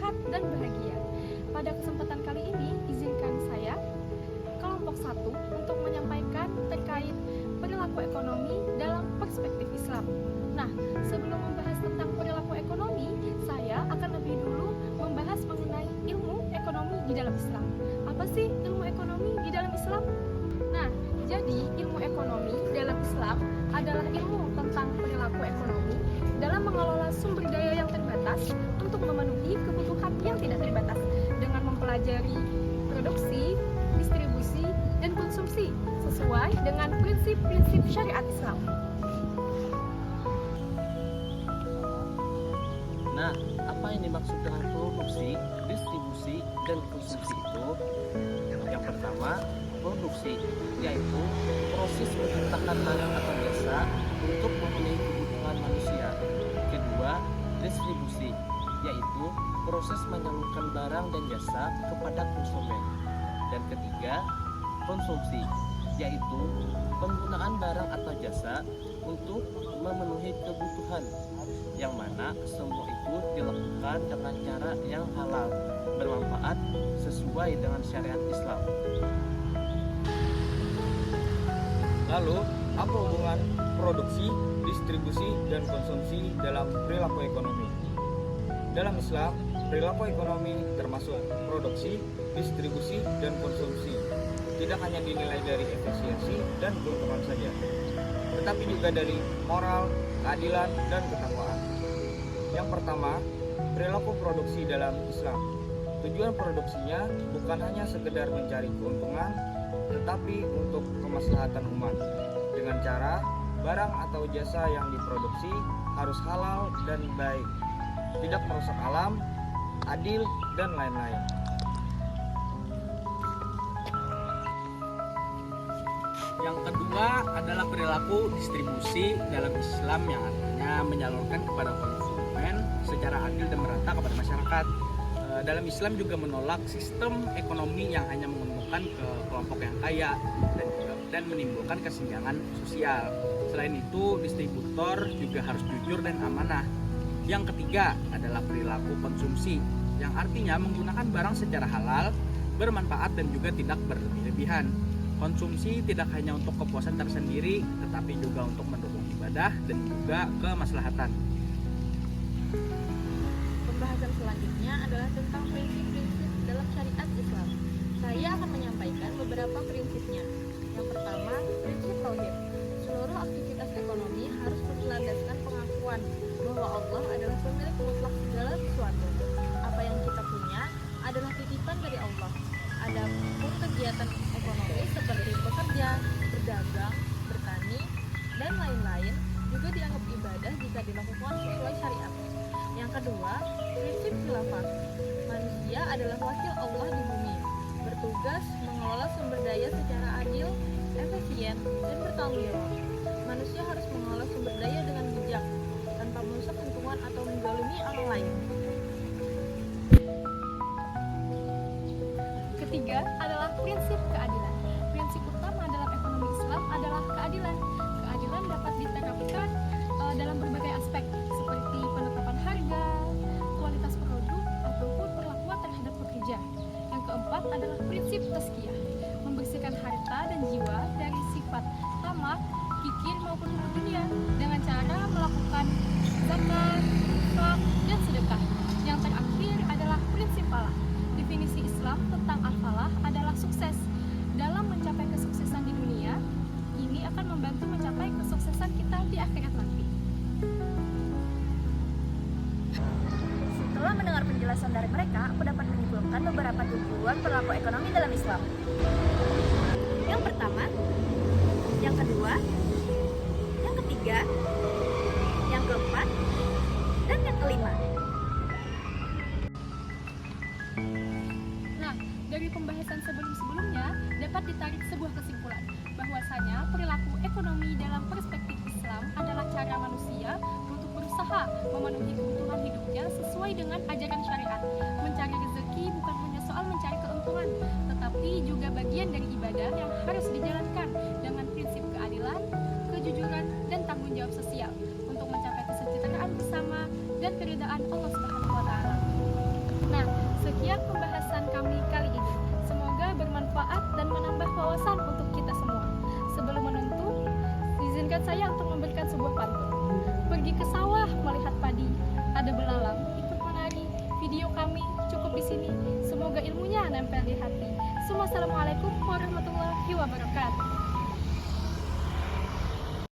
sehat, dan bahagia. Pada kesempatan kali ini, izinkan saya, kelompok 1, untuk menyampaikan terkait perilaku ekonomi dalam perspektif Islam. Nah, sebelum membahas tentang perilaku ekonomi, saya akan lebih dulu membahas mengenai ilmu ekonomi di dalam Islam. Apa sih ilmu ekonomi di dalam Islam? Nah, jadi ilmu ekonomi dalam Islam adalah ilmu tentang perilaku ekonomi dalam mengelola sumber daya yang terbatas untuk memenuhi kebutuhan yang tidak terbatas dengan mempelajari produksi, distribusi, dan konsumsi sesuai dengan prinsip-prinsip syariat Islam. Nah, apa yang dimaksud dengan produksi, distribusi, dan konsumsi itu? Yang pertama, produksi, yaitu proses menciptakan barang atau jasa untuk memenuhi kebutuhan manusia. Kedua, distribusi, yaitu proses menyalurkan barang dan jasa kepada konsumen. Dan ketiga, konsumsi, yaitu penggunaan barang atau jasa untuk memenuhi kebutuhan, yang mana semua itu dilakukan dengan cara yang halal, bermanfaat sesuai dengan syariat Islam. Lalu, apa hubungan produksi, distribusi, dan konsumsi dalam perilaku ekonomi? Dalam Islam, perilaku ekonomi termasuk produksi, distribusi, dan konsumsi. Tidak hanya dinilai dari efisiensi dan keuntungan saja, tetapi juga dari moral, keadilan, dan ketakwaan. Yang pertama, perilaku produksi dalam Islam. Tujuan produksinya bukan hanya sekedar mencari keuntungan, tetapi untuk kemaslahatan umat. Dengan cara barang atau jasa yang diproduksi harus halal dan baik, tidak merusak alam, adil, dan lain-lain. Yang kedua adalah perilaku distribusi dalam Islam, yang artinya menyalurkan kepada konsumen secara adil dan merata kepada masyarakat. Dalam Islam juga menolak sistem ekonomi yang hanya menguntungkan ke kelompok yang kaya dan menimbulkan kesenjangan sosial. Selain itu, distributor juga harus jujur dan amanah. Yang ketiga adalah perilaku konsumsi, yang artinya menggunakan barang secara halal, bermanfaat, dan juga tidak berlebihan. Konsumsi tidak hanya untuk kepuasan tersendiri, tetapi juga untuk mendukung ibadah dan juga kemaslahatan. Pembahasan selanjutnya adalah tentang prinsip-prinsip dalam syariat Islam. Saya akan menyampaikan beberapa prinsipnya. Yang pertama, prinsip tauhid. Seluruh aktivitas ekonomi harus berlandaskan pengakuan bahwa Allah adalah pemilik mutlak segala sesuatu. Apa yang kita punya adalah titipan dari Allah. Adapun kegiatan ekonomi seperti bekerja, berdagang, bertani, dan lain-lain juga dianggap ibadah jika dilakukan sesuai syariat. Yang kedua, prinsip khilafah. Manusia adalah wakil Allah di bumi, bertugas mengelola sumber daya secara adil, efisien, dan bertanggung jawab. Manusia harus mengelola sumber daya dengan bijak, tanpa merusak lingkungan atau menzalimi orang lain. Ketiga adalah prinsip keadilan. Prinsip utama dalam ekonomi Islam adalah keadilan. Keadilan dapat diterapkan dalam berbagai aspek, seperti penetapan harga, kualitas produk, ataupun perlakuan terhadap pekerja. Yang keempat adalah prinsip tazkiyah, membersihkan harta dan jiwa dari sifat tamak, kikir maupun dunia dengan cara melakukan zakat, infak, dan sedekah. Yang terakhir adalah prinsip falah. Definisi Islam tentang al-falah adalah sukses. Dalam mencapai kesuksesan di dunia, ini akan membantu mencapai kesuksesan kita di akhirat nanti. Setelah mendengar penjelasan dari mereka, aku dapat menyimpulkan beberapa tujuan perilaku ekonomi dalam Islam. Yang pertama, yang kedua, yang ketiga, yang keempat, dan yang kelima. Nah, dari pembahasan sebelum-sebelumnya dapat ditarik sebuah kesimpulan bahwasanya perilaku ekonomi dalam perspektif Islam adalah cara manusia untuk berusaha memenuhi kebutuhan hidupnya sesuai dengan ajaran syariat. Mencari rezeki bukan hanya soal mencari keuntungan, tetapi juga bagian dari ibadah yang harus dijalankan dengan prinsip keadilan, kejujuran, dan tanggung jawab sosial untuk mencapai kesejahteraan bersama dan keridhaan Allah Subhanahu wa Ta'ala. Nah, Sekian pembahasan kami kali ini. Semoga bermanfaat dan menambah wawasan untuk kita semua. Sebelum menutup, izinkan saya untuk memberikan sebuah pantun. Pergi ke sawah melihat padi, ada belalang ikut menari. Video kami cukup di sini. Semoga ilmunya nempel di hati. Assalamualaikum warahmatullahi wabarakatuh.